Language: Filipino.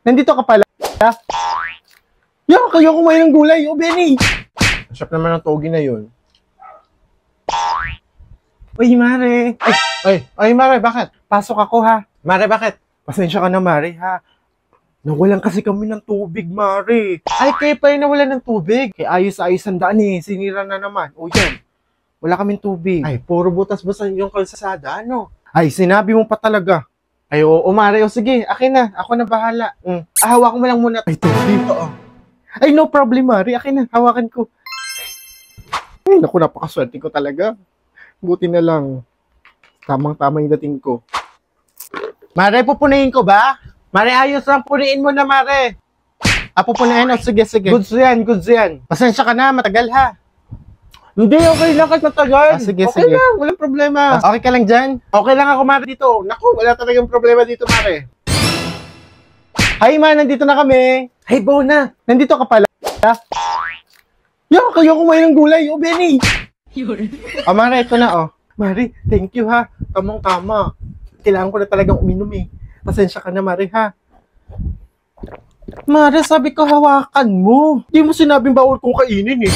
Nandito ka pala? Yan, kayo kumain ng gulay. O, Benny. Masarap naman ang togi na yun. Uy, Mare. Ay, Mare, bakit? Pasok ako, ha? Mare, bakit? Pasensya ka na, Mare, ha? Nawalan kasi kami ng tubig, Mare. Ay, kayo pa yung nawalan ng tubig. Kaya ayos-ayos ang daan eh. Sinira na naman. O yan, wala kaming tubig. Ay, puro butas-butas yung kalsada, ano? Ay, sinabi mo pa talaga. Ay, oo, Mare. O sige, akin na. Ako na bahala. Hawakan mo lang muna. Ay, tubig. Oo. Ay, no problem, Mare. Akin na. Hawakan ko. Ay, naku, napakaswerte ko talaga. Buti na lang. Tamang-tama yung dating ko. Mare, pupunayin ko ba? Mare, ayos lang. Puniin mo na, Mare. Pupunayin. O, sige. Goods yan. Pasensya ka na. Matagal, ha? Hindi, okay lang kahit matagal. Sige. Lang. Walang problema. Okay ka lang dyan? Okay lang ako, Mare, dito. Naku, wala talagang problema dito, Mare. Hi, Ma. Nandito na kami. Hey, Bona. Nandito ka pala? Yan, kayo kumain ng gulay. O, Benny. Mare, ito na, oh. Mare, thank you, ha. Tamang-tama. Kailangan ko na talagang uminom, eh. Pasensya ka na, Mare, ha. Mare, sabi ko hawakan mo. Di mo sinabing bawal kong kainin, eh.